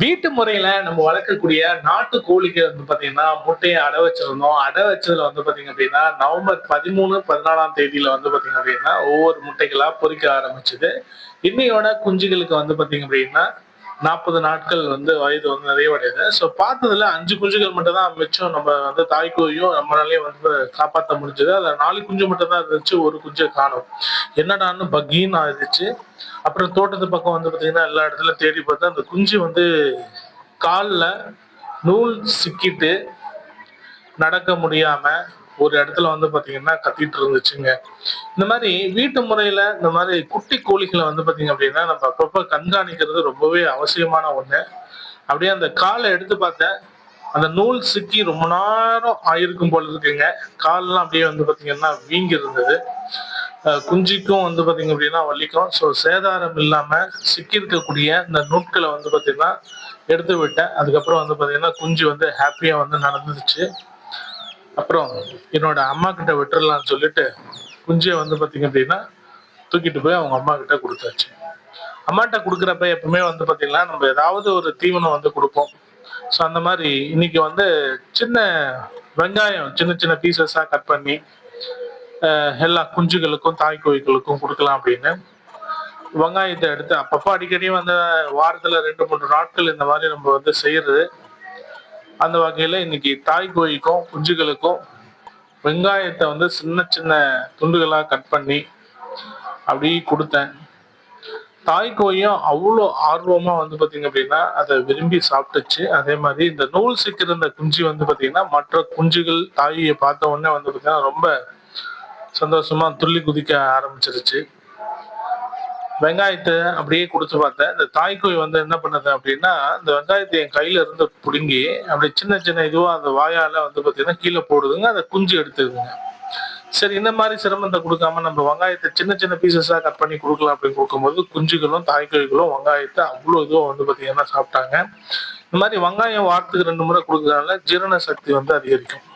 வீட்டு முறையில நம்ம வளர்க்கக்கூடிய நாட்டு கோழிக்கு வந்து பாத்தீங்கன்னா, முட்டைய அடை வச்சிருந்தோம். அடை வச்சதுல வந்து பாத்தீங்க அப்படின்னா, நவம்பர் 13, 14ஆம் தேதியில வந்து பாத்தீங்க அப்படின்னா, ஒவ்வொரு முட்டைகளா பொரிக்க ஆரம்பிச்சது. இன்னையோட குஞ்சுகளுக்கு வந்து பாத்தீங்க அப்படின்னா, 40 நாட்கள் வந்து வயது வந்து நிறைவடையுது. ஸோ பார்த்ததுல 5 குஞ்சுகள் மட்டும் தான் மிச்சம். நம்ம வந்து தாய் கோழியும் நம்மளாலயே வந்து காப்பாத்த முடிஞ்சது. அதுல 4 குஞ்சு மட்டும் தான் இருந்துச்சு. 1 குஞ்ச காணோம். என்னடான்னு பக்கீன்னு ஆயிடுச்சு. அப்புறம் தோட்டத்து பக்கம் வந்து பாத்தீங்கன்னா, எல்லா இடத்துலயும் தேடி பார்த்தா, அந்த குஞ்சு வந்து கால்ல நூல் சிக்கிட்டு நடக்க முடியாம ஒரு இடத்துல வந்து பாத்தீங்கன்னா கத்திட்டு இருந்துச்சுங்க. இந்த மாதிரி வீட்டு முறையில இந்த மாதிரி குட்டி கோழிகளை வந்து பாத்தீங்க அப்படின்னா நம்ம அப்பப்ப கண்காணிக்கிறது ரொம்பவே அவசியமான ஒண்ணு. அப்படியே அந்த காலை எடுத்து பார்த்தேன். அந்த நூல் சிக்கி ரொம்ப நேரம் ஆயிருக்கும் போல இருக்குங்க. கால்லாம் அப்படியே வந்து பாத்தீங்கன்னா வீங்கி இருந்தது. குஞ்சுக்கும் வந்து பாத்தீங்க அப்படின்னா வலிக்கும். ஸோ சேதாரம் இல்லாம சிக்கி இருக்கக்கூடிய இந்த நூட்களை வந்து பாத்தீங்கன்னா எடுத்து விட்டேன். அதுக்கப்புறம் வந்து பாத்தீங்கன்னா குஞ்சு வந்து ஹாப்பியா வந்து நடந்துச்சு. அப்புறம் என்னோட அம்மா கிட்ட விட்டுறலாம்னு சொல்லிட்டு குஞ்சிய வந்து பாத்தீங்க அப்படின்னா தூக்கிட்டு போய் அவங்க அம்மா கிட்ட கொடுத்தாச்சு. அம்மாட்ட கொடுக்குறப்ப எப்பவுமே வந்து பாத்தீங்கன்னா நம்ம ஏதாவது ஒரு தீவனம் வந்து கொடுப்போம். ஸோ அந்த மாதிரி இன்னைக்கு வந்து சின்ன வெங்காயம் சின்ன சின்ன பீசஸா கட் பண்ணி எல்லா குஞ்சுகளுக்கும் தாய் கோழிகளுக்கும் கொடுக்கலாம் அப்படின்னு வெங்காயத்தை எடுத்து அப்பப்போ அடிக்கடி வந்து வாரத்துல 2, 3 நாட்கள் இந்த மாதிரி நம்ம வந்து செய்யறது. அந்த வகையில இன்னைக்கு தாய் கோழிக்கும் குஞ்சுகளுக்கும் வெங்காயத்தை வந்து சின்ன சின்ன துண்டுகளா கட் பண்ணி அப்படி கொடுத்தேன். தாய் கோழியும் அவ்வளோ ஆர்வமா வந்து பாத்தீங்க அப்படின்னா அதை விரும்பி சாப்பிட்டுச்சு. அதே மாதிரி இந்த நூல் சிக்கிற இந்த குஞ்சு வந்து பாத்தீங்கன்னா மற்ற குஞ்சுகள் தாயை பார்த்த உடனே வந்து பாத்தீங்கன்னா ரொம்ப சந்தோஷமா துள்ளி குதிக்க ஆரம்பிச்சிருச்சு. வெங்காயத்தை அப்படியே குடுத்து பார்த்தேன். இந்த தாய்க்கோழி வந்து என்ன பண்ணுது அப்படின்னா, இந்த வெங்காயத்தை என் கையில இருந்து புடுங்கி, அப்படி சின்ன சின்ன இதுவா அந்த வாயால வந்து பார்த்தீங்கன்னா, கீழ போடுதுங்க. அத குஞ்சு எடுத்துக்குதுங்க. சரி இந்த மாரி சிரமத்த குடுக்காம நம்ம வெங்காயத்த சின்ன சின்ன பீசஸா கட் பண்ணி குடுக்கலாம் அப்படின்னு குடுக்கும்போது, குஞ்சுகளும், தாய்க்கோழிகளும் வெங்காயத்த அவ்ளோ இதுவா வந்து பார்த்தீங்கன்னா சாப்ட்டாங்க. இந்த மாரி வெங்காயம் வாரத்துக்கு 2 முறை குடுக்கறதுனால ஜீரண சக்தி வந்து அதிகரிக்கும்.